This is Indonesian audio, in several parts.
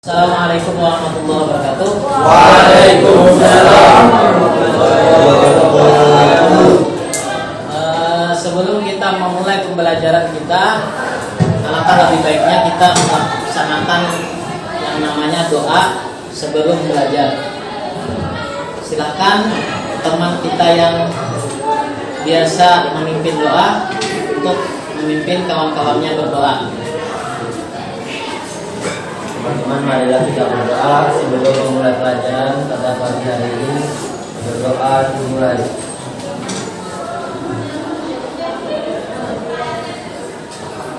Assalamualaikum warahmatullahi wabarakatuh. Waalaikumsalam warahmatullahi wabarakatuh. Sebelum kita memulai pembelajaran kita, alangkah lebih baiknya kita melaksanakan yang namanya doa sebelum belajar. Silakan teman kita yang biasa memimpin doa untuk memimpin kawan-kawannya berdoa. Teman-teman, marilah kita berdoa sebelum memulai pelajaran pada pagi hari ini. Berdoa dimulai.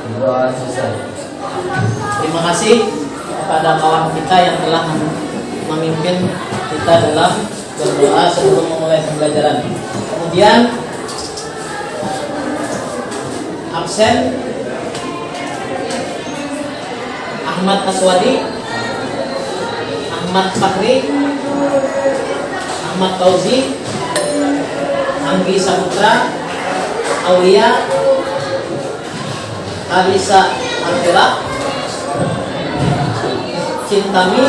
Berdoa selesai. Terima kasih kepada kawan kita yang telah memimpin kita dalam berdoa sebelum memulai pembelajaran. Kemudian absen Ahmad Aswadi, Ahmad Fakri, Ahmad Fauzi, Anggi Saputra, Aulia, Alisa Altila, Cintami.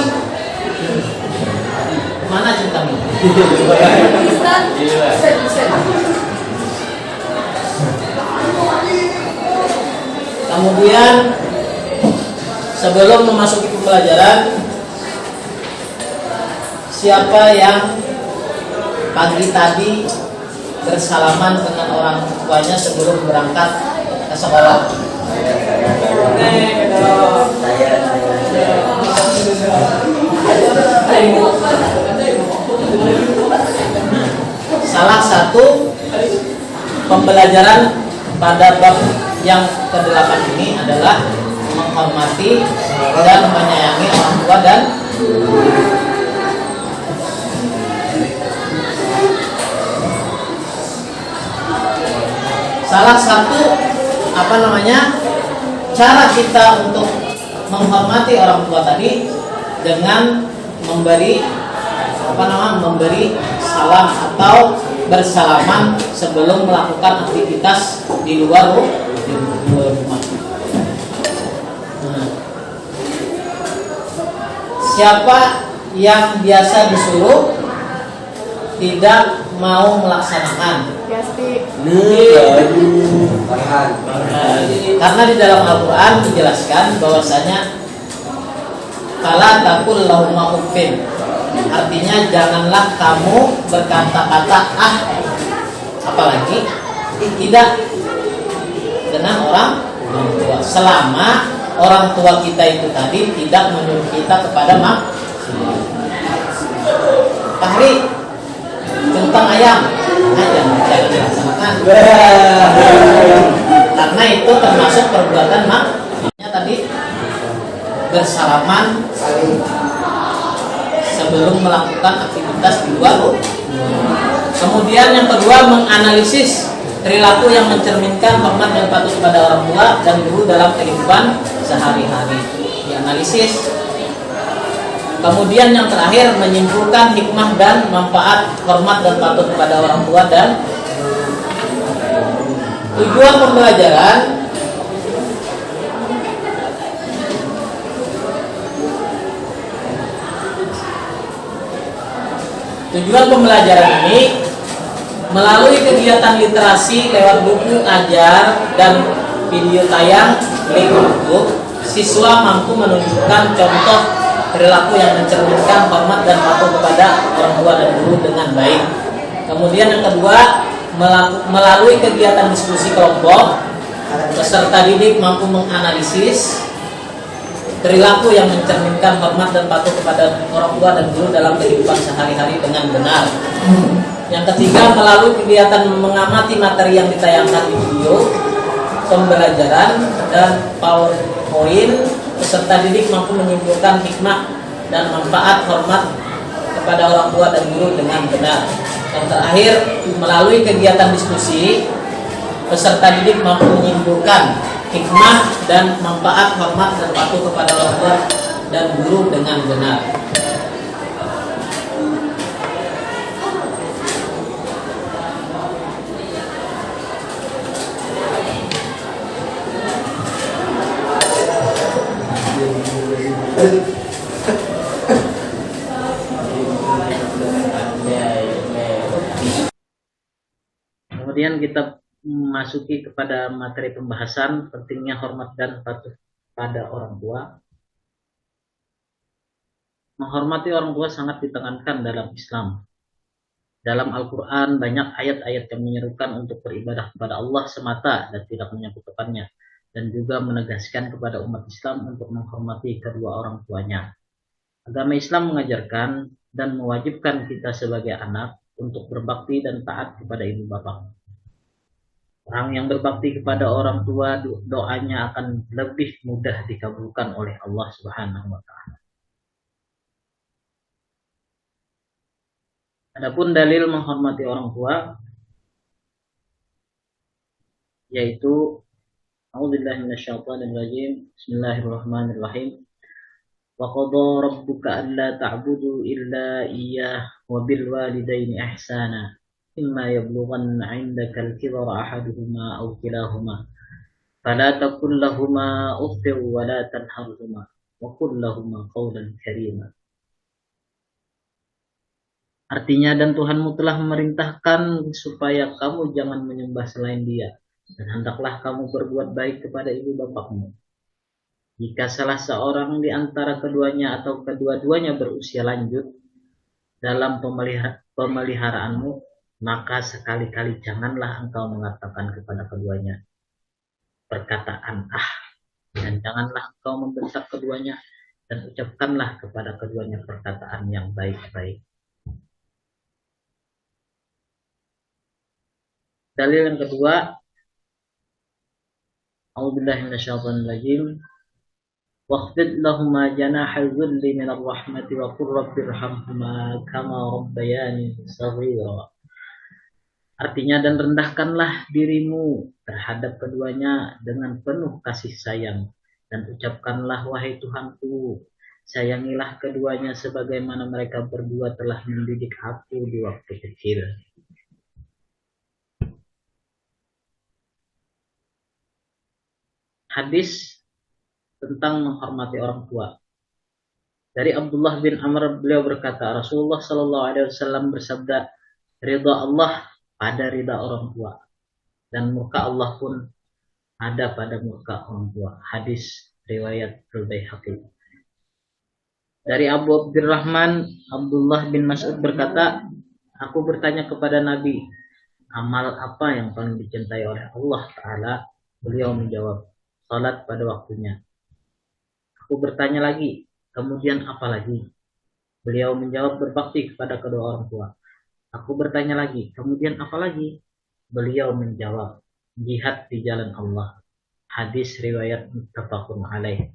Mana Cintami? Kemudian sebelum memasuki pembelajaran, siapa yang pagi tadi bersalaman dengan orang tuanya sebelum berangkat ke sekolah? Salah satu pembelajaran pada bab yang ke-8 ini adalah menghormati dan menyayangi orang tua dan salah satu cara kita untuk menghormati orang tua tadi dengan memberi salam atau bersalaman sebelum melakukan aktivitas di luar rumah. Siapa yang biasa disuruh tidak mau melaksanakan? Karena di dalam Al-Quran dijelaskan bahwasanya fala taqul lahuma uffin, artinya janganlah kamu berkata-kata apalagi tidak dengan orang tua, selama orang tua kita itu tadi tidak menyuruh kita kepada maksiat. Fahri, tentang ayam jangan dilaksanakan karena itu termasuk perbuatan maksiat. Tadi bersalaman sebelum melakukan aktivitas di luar. Kemudian yang kedua, menganalisis perilaku yang mencerminkan hormat dan patuh kepada orang tua dan guru dalam kehidupan sehari-hari. Dianalisis. Kemudian yang terakhir, menyimpulkan hikmah dan manfaat hormat dan patuh kepada orang tua dan tujuan pembelajaran ini melalui kegiatan literasi lewat buku ajar dan video tayang link YouTube, siswa mampu menunjukkan contoh perilaku yang mencerminkan hormat dan patuh kepada orang tua dan guru dengan baik. Kemudian yang kedua, melalui kegiatan diskusi kelompok, peserta didik mampu menganalisis perilaku yang mencerminkan hormat dan patuh kepada orang tua dan guru dalam kehidupan sehari-hari dengan benar. Yang ketiga, melalui kegiatan mengamati materi yang ditayangkan di video pembelajaran dan PowerPoint, peserta didik mampu menyimpulkan hikmah dan manfaat hormat kepada orang tua dan guru dengan benar. Yang terakhir, melalui kegiatan diskusi, peserta didik mampu menyimpulkan hikmah dan manfaat hormat dan patuh kepada orang tua dan guru dengan benar. Kemudian kita memasuki kepada materi pembahasan pentingnya hormat dan patuh pada orang tua. Menghormati orang tua sangat ditekankan dalam Islam. Dalam Al-Quran banyak ayat-ayat yang menyerukan untuk beribadah kepada Allah semata dan tidak menyekutukannya, dan juga menegaskan kepada umat Islam untuk menghormati kedua orang tuanya. Agama Islam mengajarkan dan mewajibkan kita sebagai anak untuk berbakti dan taat kepada ibu bapak. Orang yang berbakti kepada orang tua, doanya akan lebih mudah dikabulkan oleh Allah Subhanahu wa Ta'ala. Adapun dalil menghormati orang tua yaitu A'udzubillahi minasyaitonir rajim. Bismillahirrahmanirrahim. Wa qadha rabbuka alla ta'budu illa iyyah wa bil walidayni ihsana. Imma yablughanna 'indaka al-kibara ahaduhuma aw kilahuma fala taqul lahumā uffin wa la tanharhumā wa qul lahumā qawlan karīmā. Artinya, dan Tuhanmu telah memerintahkan supaya kamu jangan menyembah selain Dia, dan hendaklah kamu berbuat baik kepada ibu bapakmu. Jika salah seorang di antara keduanya atau kedua-duanya berusia lanjut dalam pemeliharaanmu, maka sekali-kali janganlah engkau mengatakan kepada keduanya perkataan dan janganlah engkau membentak keduanya, dan ucapkanlah kepada keduanya perkataan yang baik-baik. Dalil yang kedua, A'udzubillahi minasyaitonir rajim. Waqfid lahumā janāha adh-dhulli minar rahmati wa qur rabbirhamhumā kamā rabbayānī shaghīrā. Artinya, dan rendahkanlah dirimu terhadap keduanya dengan penuh kasih sayang, dan ucapkanlah, wahai Tuhanku, sayangilah keduanya sebagaimana mereka berdua telah mendidik aku di waktu kecil. Hadis tentang menghormati orang tua. Dari Abdullah bin Amr, beliau berkata, Rasulullah Shallallahu Alaihi Wasallam bersabda, ridha Allah pada ridha orang tua, dan murka Allah pun ada pada murka orang tua. Hadis riwayat Al-Baihaqi. Dari Abu Abdurrahman, Abdullah bin Mas'ud berkata, aku bertanya kepada Nabi, amal apa yang paling dicintai oleh Allah Ta'ala? Beliau menjawab, salat pada waktunya. Aku bertanya lagi, kemudian apa lagi? Beliau menjawab, berbakti kepada kedua orang tua. Aku bertanya lagi, kemudian apa lagi? Beliau menjawab, jihad di jalan Allah. Hadis riwayat muttafaqun alaih.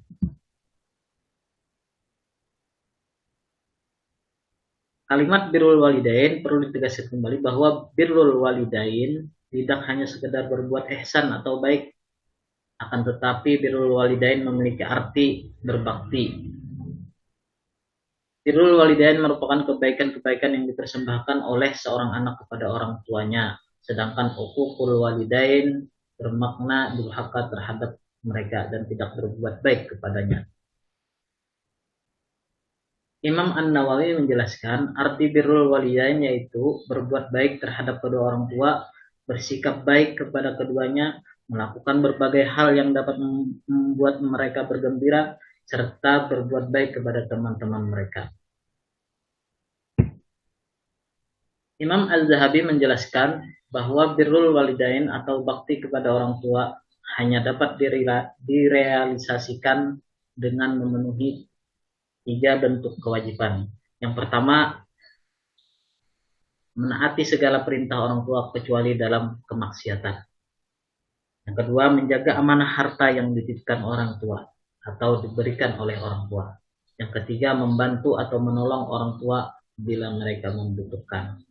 Kalimat birrul walidain perlu ditegaskan kembali bahwa birrul walidain tidak hanya sekedar berbuat ihsan atau baik, akan tetapi birrul walidain memiliki arti berbakti. Birrul walidain merupakan kebaikan-kebaikan yang dipersembahkan oleh seorang anak kepada orang tuanya, sedangkan uququl walidain bermakna durhaka terhadap mereka dan tidak berbuat baik kepadanya. Imam An-Nawawi menjelaskan arti birrul walidain yaitu berbuat baik terhadap kedua orang tua, bersikap baik kepada keduanya, melakukan berbagai hal yang dapat membuat mereka bergembira, serta berbuat baik kepada teman-teman mereka. Imam Az-Zahabi menjelaskan bahwa birrul walidain atau bakti kepada orang tua hanya dapat direalisasikan dengan memenuhi 3 bentuk kewajiban. Yang pertama, menaati segala perintah orang tua kecuali dalam kemaksiatan. Yang kedua, menjaga amanah harta yang dititipkan orang tua atau diberikan oleh orang tua. Yang ketiga, membantu atau menolong orang tua bila mereka membutuhkan.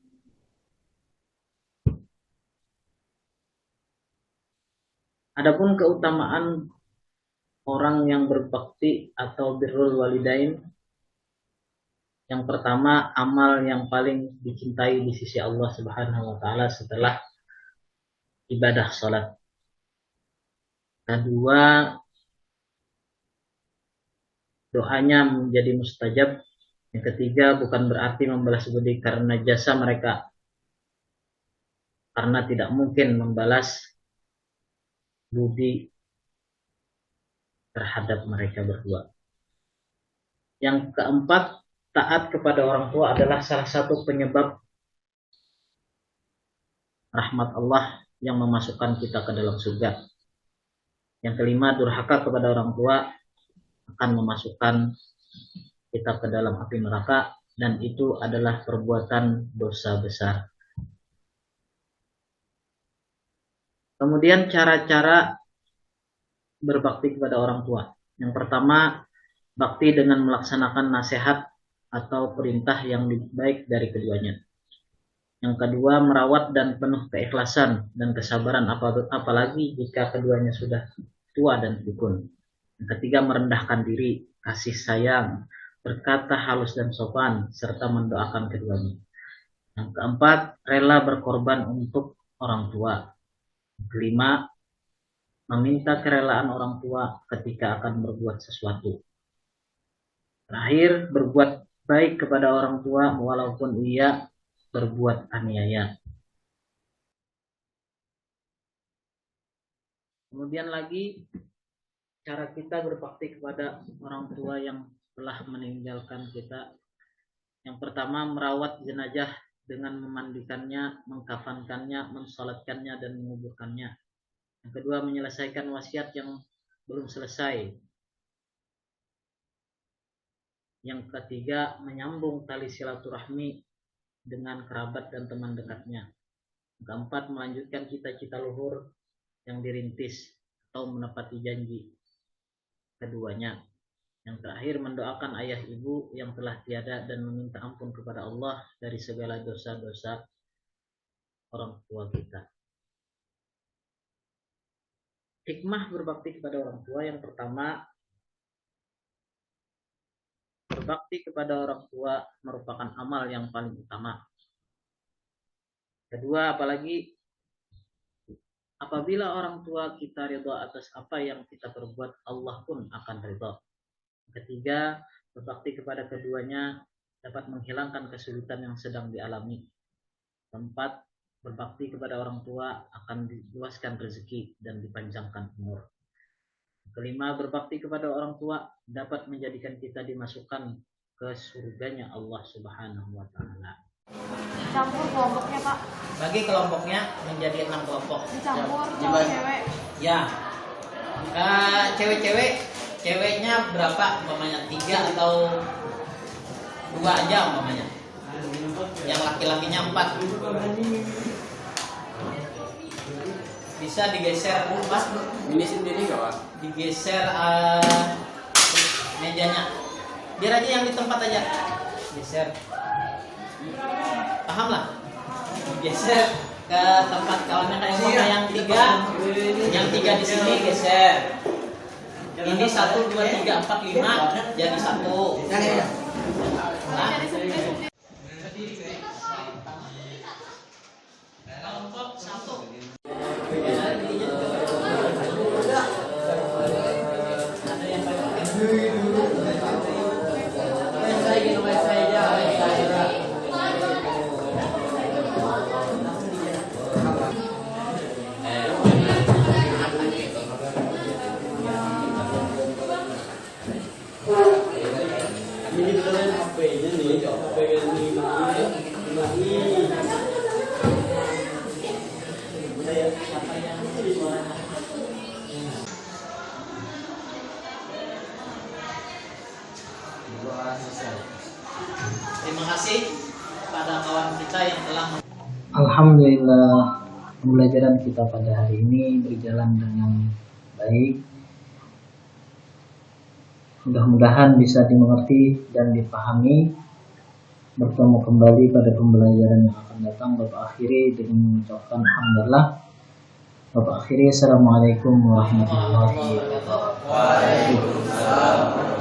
Adapun keutamaan orang yang berbakti atau birrul walidain, yang pertama, amal yang paling dicintai di sisi Allah Subhanahu wa Ta'ala setelah ibadah salat. Kedua, doanya menjadi mustajab. Yang ketiga, bukan berarti membalas budi karena jasa mereka, karena tidak mungkin membalas budi terhadap mereka berdua. Yang keempat, taat kepada orang tua adalah salah satu penyebab rahmat Allah yang memasukkan kita ke dalam surga. Yang kelima, durhaka kepada orang tua akan memasukkan kita ke dalam api neraka, dan itu adalah perbuatan dosa besar. Kemudian cara-cara berbakti kepada orang tua. Yang pertama, bakti dengan melaksanakan nasihat atau perintah yang baik dari keduanya. Yang kedua, merawat dan penuh keikhlasan dan kesabaran, apalagi jika keduanya sudah tua dan pikun. Yang ketiga, merendahkan diri, kasih sayang, berkata halus dan sopan, serta mendoakan keduanya. Yang keempat, rela berkorban untuk orang tua. Yang kelima, meminta kerelaan orang tua ketika akan berbuat sesuatu. Terakhir, berbuat baik kepada orang tua walaupun ia berbuat aniaya. Kemudian lagi, cara kita berbakti kepada orang tua yang telah meninggalkan kita. Yang pertama, merawat jenazah dengan memandikannya, mengkafankannya, mensolatkannya, dan menguburkannya. Yang kedua, menyelesaikan wasiat yang belum selesai. Yang ketiga, menyambung tali silaturahmi dengan kerabat dan teman dekatnya. Yang keempat, melanjutkan cita-cita luhur yang dirintis atau menepati janji keduanya. Yang terakhir, mendoakan ayah ibu yang telah tiada dan meminta ampun kepada Allah dari segala dosa-dosa orang tua kita. Hikmah berbakti kepada orang tua, yang pertama, berbakti kepada orang tua merupakan amal yang paling utama. Kedua, apabila orang tua kita ridha atas apa yang kita perbuat, Allah pun akan ridha. Ketiga, berbakti kepada keduanya dapat menghilangkan kesulitan yang sedang dialami. Keempat, berbakti kepada orang tua akan diluaskan rezeki dan dipanjangkan umur. Kelima, berbakti kepada orang tua dapat menjadikan kita dimasukkan ke surganya Allah Subhanahu wa Ta'ala. Dicampur kelompoknya, Pak. Bagi kelompoknya menjadi 6 kelompok. Dicampur cowok cewek. Ya. Ceweknya berapa umpamanya? 3 atau 2 aja umpamanya. Yang laki-lakinya 4. Bisa digeser Mas. Ini sendiri enggak, Pak? Digeser mejanya. Biar aja yang di tempat aja. Geser. Paham lah? Geser ke tempat kawannya kayak yang 3. Yang 3 di sini geser. Ini 1, 2, 3, 4, 5 jadi 1. Nah, kelompok 1. Terima kasih pada kawan kita yang telah. Alhamdulillah, pembelajaran kita pada hari ini berjalan dengan baik. Mudah-mudahan bisa dimengerti dan dipahami. Bertemu kembali pada pembelajaran yang akan datang. Bapak akhiri dengan mengucapkan alhamdulillah. Bapak akhiri, assalamualaikum warahmatullahi wabarakatuh.